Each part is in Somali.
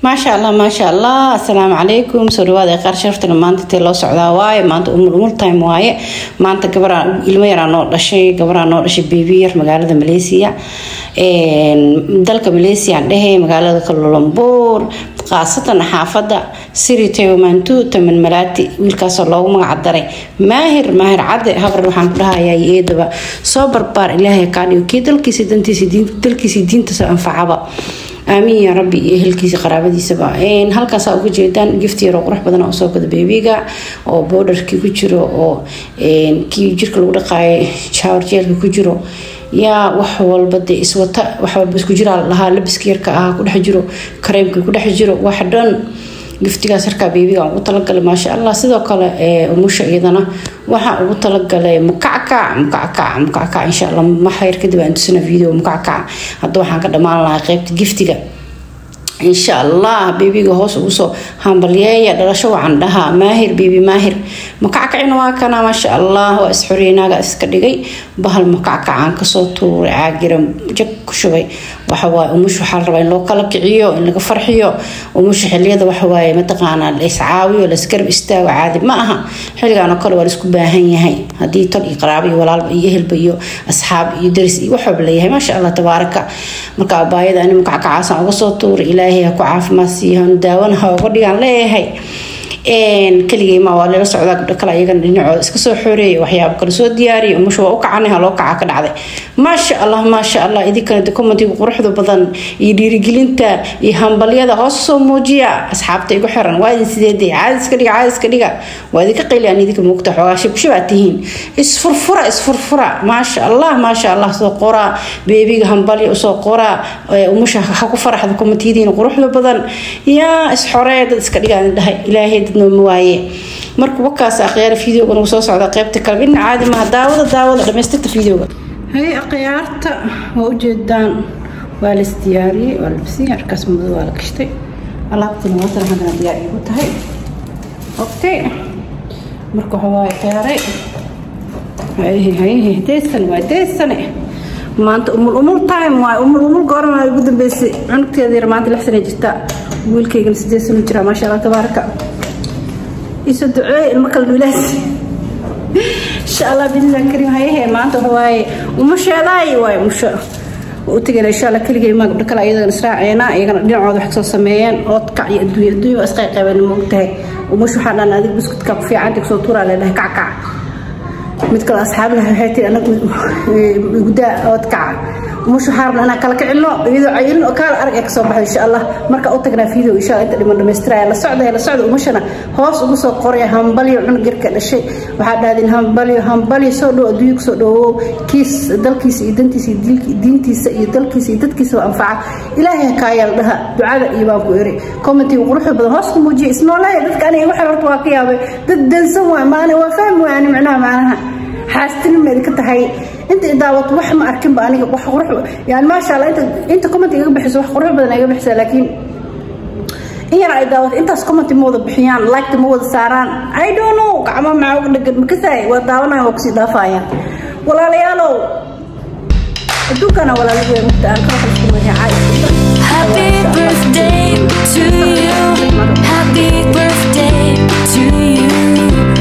ما شاء الله السلام عليكم سوريواد قار شرفتنا maanta tii loo socdaa waaye maanta umul time waaye maanta gabadha ilmo yar noo dhashay gabadha noo dhashay baby yar magaalada Malaysia dalka Malaysia dhahay magaalada Kuala Lumpur qaasatan xaafada Siri Teemantu taman malaati wiilkaas loogu magac daray Mahir cad habar waxaan ku dhahayaa iyadaba soo barbaar Ilaahay ka dhigo kii dalkiisa diinta soo anfacaba آمين يا ربي هلكي قرابتي سبا إن هلكا ساوي جيدان جفتي روح بدنا أسوق بيبيجا أو بودر كي كجرو أو إن كي يجرك الورقة شاورجيل كجرو يا وحول بدي إسوتا وحول بس كجرا لها لبس كيركا كل حجرو كريم كل حجرو واحدن جفتي سركا بيبيجا وطلق ما شاء الله صدق ومش أيضنا وها وطلق مكعكع إن شاء الله ما حير كده بأنت سنة فيديو مكعكع هذا واحد كده ما الله غيبت جفتي إن شاء الله بيبي جهوس وصو همبلية درشوا عندها ماهر بيبي ماهر مكعكع نواكنا ما شاء الله واسحرينا جالس كدقي بهالمكعكع عن كصوته عاجر جك شوي وحواي ومش حر بين لو كلك عيو إنك فرحيو ومش حلية وحواي متقانا الإسعاوي ولا سكرب استوى عادي معها حلقة أنا كل ورسكو باهين هاي هدي طريق قرابي ولا يهل بيو أصحاب يدرس وحب ليه ما شاء الله تبارك مكعبايد أنا مكعكع عصا وصوته إلى هي كعاف مسيحن داونها وقدي عليه إن كل ما ولا صعدك بكلا يجن نوع إسكسو حوري وحياة بكل سو دياري ومش وقع عنها لو قع كذا عادي ما شاء الله إذا كانت كومنتي وقرح ذو بدن يدير جلنتا يهمبلي هذا هصو موجيا أصحاب تيجوا حرن وايد سيدي عايز كذا وهذه كقيل يعني ذيك المقطع واشيب شبعتهين إسفرفرة ما شاء الله سو قرا بيبي همبلي وسو قرا ومش حكوا فرح ذو كومنتي دين وقرح ذو بدن يا إسحورات إسكذا إلهي موايه marka wakaas aqyaar fiidiyowga uu soo socda qaybta kale in caadi ma daawada dhameystirta fiidiyowga hay aqyaarta oo jeedaan waa la istiyaariyay waa la bisiin arkaas muddo waa la gashtay alaabtan wada hadana diyaar igu tahay okay marka waa qiyaaray hay deesan maanta umul time waa umul goorma ugu dambeysay cunugteeda maanta 6 sano jirta wiilkayga 8 sano jira ma sha Allah tabaaraka يسدعي المكان الولاس إن شاء الله بإذن الله الكريم هاي ما أنت هواي ومش لاي واي مش وتجينا إن شاء الله كل جيل ما قبل كلا أيضا نسرع عينا يجنا نقعد حكسو سميان أتقع يدوي وأسقي قبل الموتة ومش حنا نادي بسكت كاب في عندك صوتورة لأنها كعكع مثل أصحابنا هاتي أنا جدا أتقع ومش حارنا أنا كلك علو إذا عيلنا وكال أرجع صباح إن شاء الله مركا أوتقنا فيديو إن شاء الله أنت لما نمستري على السعودة ومشنا هاس وقصة قرية همبلي وعنقر كل شيء وحد هذه همبلي صدوا أدويك صدوا كيس دلكيس دلكيس وأنفع إلهي كايل لها دعاء إيمان كوري كومنتي وروح بهاس موجي اسمه لا يدك أنا وحرت واقيا ضد سوى ما أنا وفهم يعني معناها حاستني ما ذيك تهاي أنت دعوت وح ما أركب بأني وح روح يعني ما شاء الله أنت كومنت يجيب حس وح روح بدنا يجيب حس لكن هي رأي دعوت أنت كومنت موضة بحيان لايك موضة ساران I don't know كعما معه مكسي ودعونا وكسي دافعيا ولا ليالو أدوك أنا ولا ليه مختار Happy birthday to you Happy birthday to you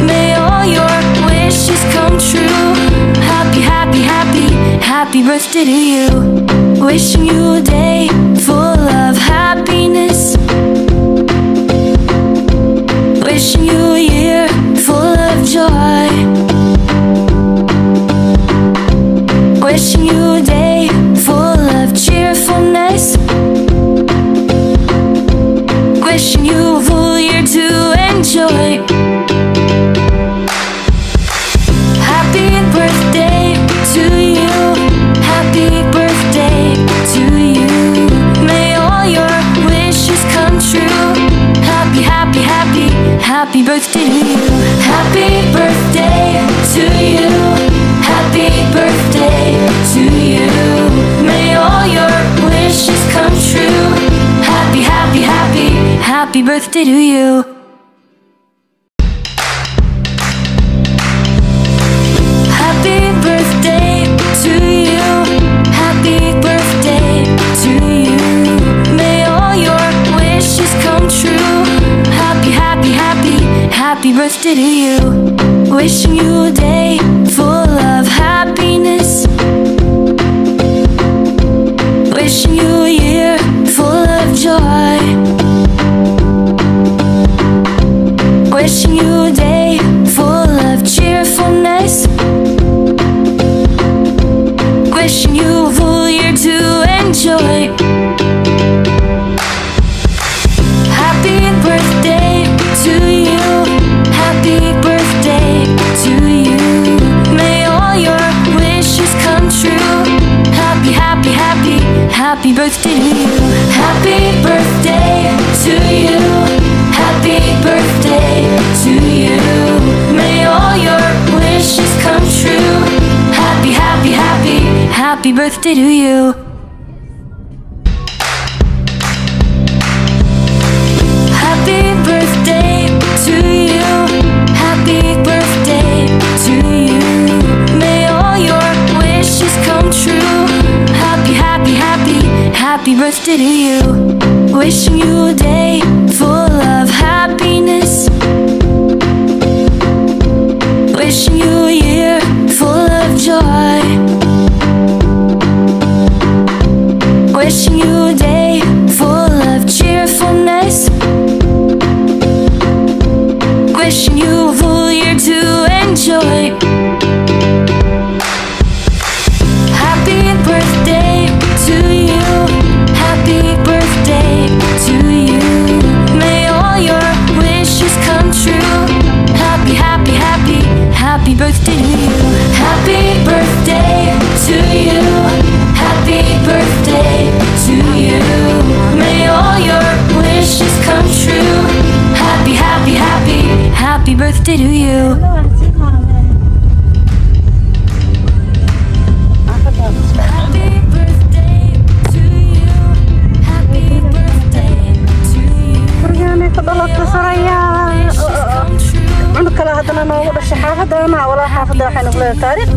May all your wishes come true Happy birthday to you Wishing you a day full of happiness Wishing you a year full of joy Wishing you a day full of cheerfulness Wishing you a full year to enjoy Happy birthday to you Happy birthday to you May all your wishes come true Happy birthday to you Happy birthday to you Happy birthday to you May all your wishes come true Happy birthday to you Happy birthday to you Happy birthday to you May all your wishes happy birthday to you. Wishing you a day full of happiness. Wishing you a year full of joy. Wishing you a day full of cheerfulness. Wishing you a full year to enjoy. Happy birthday to you. Happy birthday to you. May all your wishes come true. Happy, happy, happy, happy birthday to you. Happy birthday to you. Happy birthday to you. May all your wishes come true. Happy, happy, happy, happy birthday to you. Happy birthday to you. Happy birthday to you. May all your wishes come true. Happy, happy, happy, happy birthday to you. Wishing you a day full of happiness. Wishing you a year full of joy. Wishing you a day full of cheerfulness. Wishing you a full year to enjoy. Happy birthday to you. Happy birthday to you. May all your wishes come true. Happy, happy, happy, happy birthday to you. Happy birthday to you. Happy birthday to you. May all your wishes come true. Happy, happy, happy, happy birthday to you. Happy birthday to you. Happy birthday to you. عندك لا هذا أنا ولا شحاف هذا أنا ولا حافظ ده حين ولا تاريخ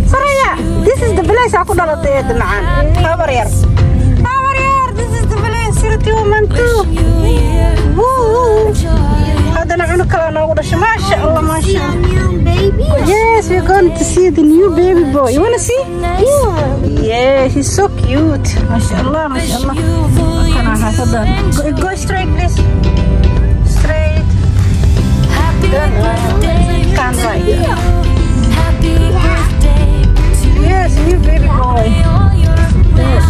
سريع. This is the place أقول على الطياد معان. هاورير this is the place. سيرتي ومن تو. هذا أنا عندك لا أنا ولا شيء ما شاء الله ما شاء الله. Yes, we're going to see the new baby boy. You wanna see? Yeah, he's so cute. ما شاء الله ما شاء الله. أنا هذا. Go straight please. Straight. Stand right. Yes, new baby boy. Yes,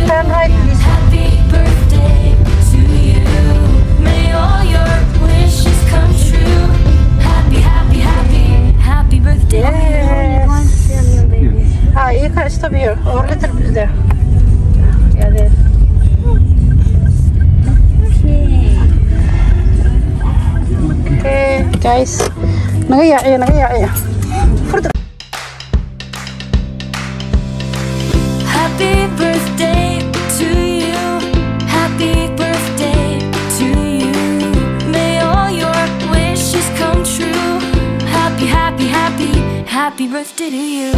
stand right, please. Happy birthday to you. May all your wishes come true. Happy, happy, happy, happy birthday. Yes. Ah, you can stop here or a little bit there. Yeah, there. Okay, guys. Nagaya. Happy birthday to you. Happy birthday to you. May all your wishes come true. Happy, happy, happy, happy birthday to you.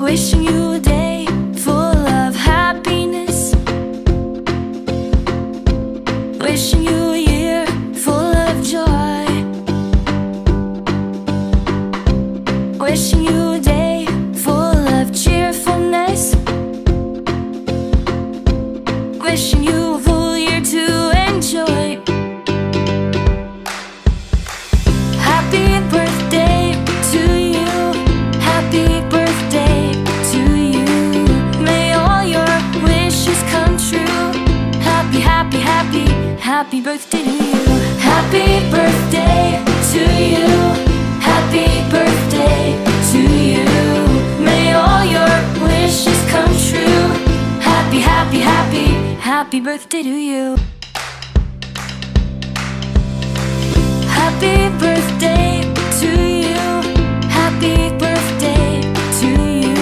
Wishing you a day full of happiness. Wishing you a year full of joy. Wishing you a day full of cheerfulness. Wishing you a full year to enjoy. Happy birthday to you. Happy birthday to you. May all your wishes come true. Happy, happy, happy, happy birthday to you. Happy birthday to you. Happy birthday to you. May all your wishes come true. Happy, happy, happy, happy birthday to you. Happy birthday to you. Happy birthday to you.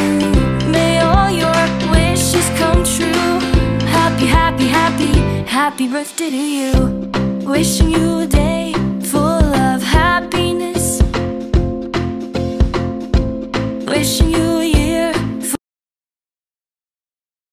May all your wishes come true. Happy, happy, happy, happy birthday to you. Wishing you a day full of happiness. Wishing you a